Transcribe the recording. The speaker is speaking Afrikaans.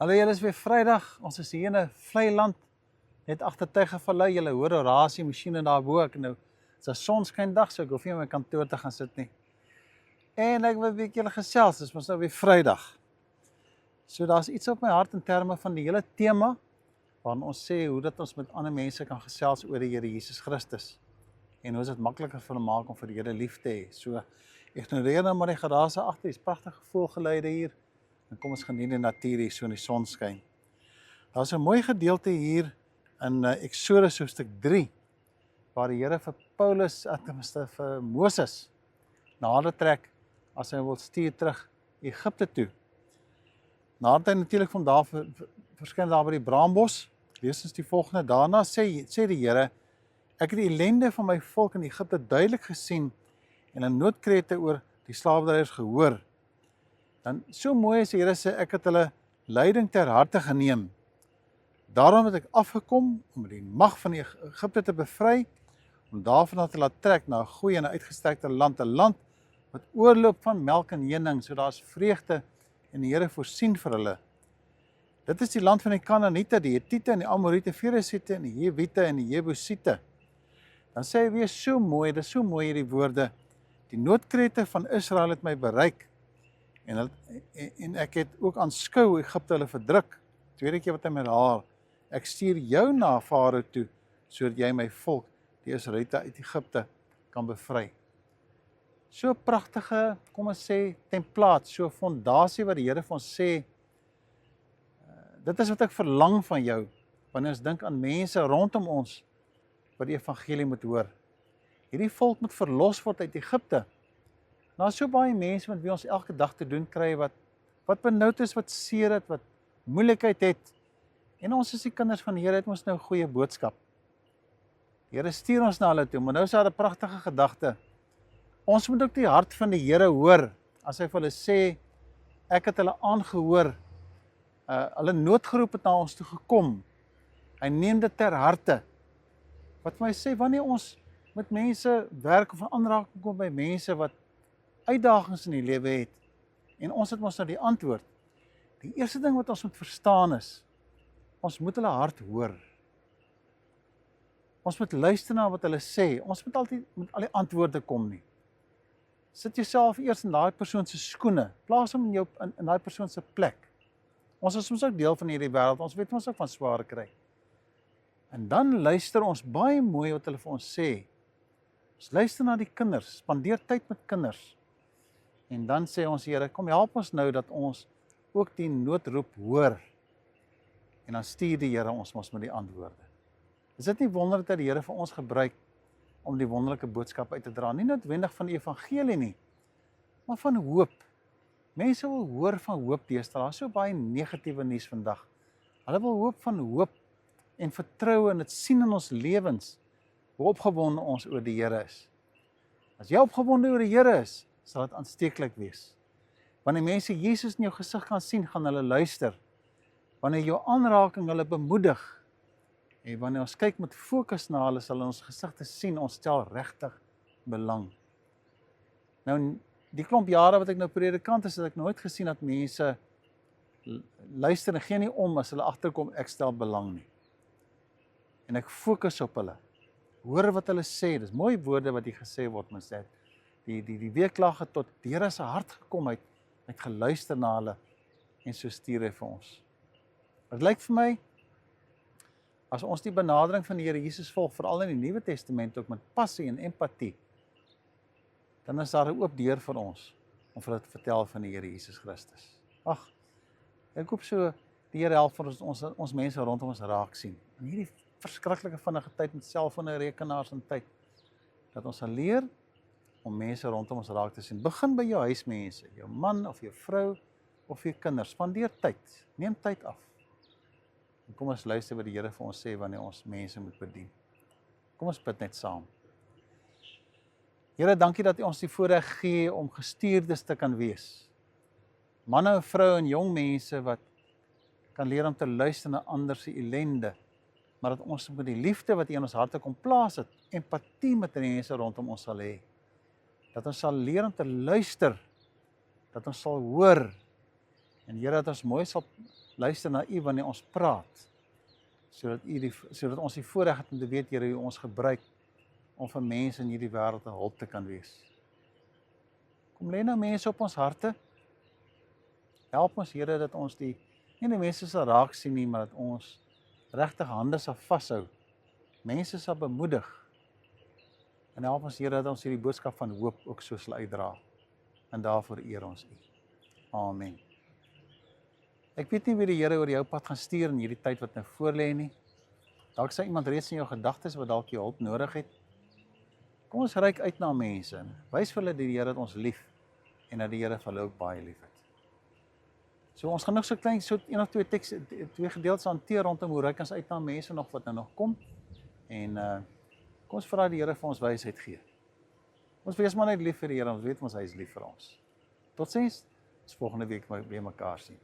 Hallo, julle is weer Vrydag. Ons is hier in 'n vlei land, net agter Tygervallei. Julle hoor orasie masjiene daarbo. Ek nou, dit's 'n sonskyndag, so ek hoef nie in my kantoor te gaan sit nie. En ek wil 'n bietjie julle gesels, dis mos nou weer Vrydag. So daar's iets op my hart in terme van die hele tema waarin ons sê hoe dat ons met ander mense kan gesels oor die Here Jesus Christus. En hoe is dit makliker vir hom maak om vir die Here lief te hê. So ignoreer nou maar die gerase agter, dis pragtige voëlgeluide hier. En kom ons geniet die natuur hier so in die sonskyn. Daar's 'n mooi gedeelte hier in Eksodus hoofstuk 3 waar die Here vir Paulus, tenminste vir Moses, nader trek as hy wil stuur terug Egipte toe. Nadat hy natuurlik van daar verskyn daar by die braambos, lees ons die volgende. Daarna sê die Here, ek het die ellende van my volk in Egipte duidelik gesien en 'n noodkrete oor die slaafdryers gehoor. Dan so mooi as die Here sê, ek het hulle lyding ter harte geneem. Daarom het ek afgekom om die mag van Egipte te bevry, om daarvan te laat trek na 'n goeie en uitgestrekte land, 'n land wat oorloop van melk en honing, so daar's vreugde en die Here voorsien vir hulle. Dit is die land van die Kanaaniete, die Hetiete en die Amoriete, Feresiete en die Jewiete en die Jebusiete. Dan sê hy weer so mooi, dit is so mooi hierdie woorde, die noodkrete van Israel het my bereik, en ek het ook aanskou hoe Egipte hulle verdruk. Tweede keer wat hy met haar, ek stuur jou na Farao toe, sodat jy my volk, die Israeliete uit Egipte, kan bevry. So pragtige, kom ons sê, templaat, so fondasie wat die Here vir ons sê, dit is wat ek verlang van jou, wanneer ons dink aan mense rondom ons, wat die evangelie moet hoor. Hierdie volk moet verlos word uit Egipte. Daar's so baie mense met wie ons elke dag te doen kry, wat benoud is, wat seer het, wat moeilikheid het. En ons is die kinders van die Here, het ons nou 'n goeie boodskap. Die Here stuur ons na hulle toe, maar nou is daar 'n pragtige gedagte. Ons moet ook die hart van die Here hoor, as hy vir hulle sê, ek het hulle aangehoor, hulle noodgeroep het na ons toe gekom. Hy neem dit ter harte. Wat vir my sê, wanneer ons met mense werk of aanraking kom by mense wat uitdagings in die lewe het, en ons het ons nou die antwoord. Die eerste ding wat ons moet verstaan is, ons moet hulle hart hoor. Ons moet luister na wat hulle sê, ons moet altyd met al die antwoorde kom nie. Sit jouself eers in daai persoon se skoene, plaas hom in daai persoon se plek. Ons is soms ook deel van hierdie wêreld, ons weet ons ook van swaar kry. En dan luister ons baie mooi wat hulle vir ons sê. Ons luister na die kinders, spandeer tyd met kinders. En dan sê ons, Here, kom help ons nou dat ons ook die noodroep hoor. En dan stuur die Here ons mos met die antwoorde. Is dit nie wonderlik dat die Here vir ons gebruik om die wonderlike boodskap uit te dra? Nie noodwendig van die evangelie nie, maar van hoop. Mense wil hoor van hoop deesdae. Daar's so baie negatiewe nuus vandag. Hulle wil hoop van hoop en vertroue en dit sien in ons lewens hoe opgewonde ons oor die Here is. As jy opgewonde oor die Here is, sal dit aansteeklik wees. Wanneer mense Jesus in jou gesig gaan sien, gaan hulle luister. Wanneer jou aanraking hulle bemoedig, en wanneer ons kyk met fokus na hulle, sal ons gesigte sien, ons stel regtig belang. Nou, die klomp jare wat ek nou predikant is, het ek nooit gesien dat mense luister en gee nie om as hulle agterkom, ek stel belang nie. En ek fokus op hulle. Hoor wat hulle sê, dis mooi woorde wat hier gesê word, mens sê. Die weerklag het tot die Here se hart gekom, hy het geluister na hulle, en so stuur hy vir ons. Dit lyk vir my, As ons die benadering van die Here Jesus volg, veral in die Nuwe Testament ook met passie en empatie, dan is daar 'n oop deur vir ons om vir hulle te vertel van die Here Jesus Christus. Ag, ek hoop so die Here help vir ons mense rondom ons raak sien. In hierdie verskriklike vinnige tyd met selfone, rekenaars en tyd, dat ons sal leer om mense rondom ons raak te sien. Begin by jou huismense, jou man of jou vrou of jou kinders. Spandeer tyd, neem tyd af. En kom ons luister wat die Here vir ons sê wanneer ons mense moet bedien. Kom ons bid net saam. Here, dankie dat U ons die voorreg gee om gestuurdes te kan wees. Manne en vroue en jong mense wat kan leer om te luister na ander se ellende, maar dat ons met die liefde wat U in ons harte kom plaas het, empatie met die mense rondom ons sal hê. Dat ons sal leer om te luister, dat ons sal hoor, en Here, dat ons mooi sal luister na U wanneer ons praat, sodat ons die voorreg het om te weet, Here, hoe ons gebruik om vir mense in hierdie wêreld 'n hulp te kan wees. Kom lê nou mense op ons harte. Help ons, Here, dat ons nie die mense sal raak sien nie, maar dat ons regtig hande sal vashou, mense sal bemoedig, en help ons, Here, dat ons hierdie boodskap van hoop ook so sal uitdra, en daarvoor eer ons U. Amen. Ek weet nie wie die Here oor jou pad gaan stuur in hierdie tyd wat nou voorlê nie. Dalk sê iemand reeds in jou gedagtes wat dalk jou hulp nodig het. Kom ons reik uit na mense en wys vir hulle die Here het ons lief en dat die Here vir hulle ook baie lief het. So ons gaan nog so klein, so een of twee gedeeltes hanteer rondom hoe reik ons uit na mense wat nou nog kom. En kom ons vra die Here vir ons wysheid gee. Ons wees maar net lief vir die Here, ons weet ons hy is lief vir ons. Totsiens, ons volgende week weer mekaar sien.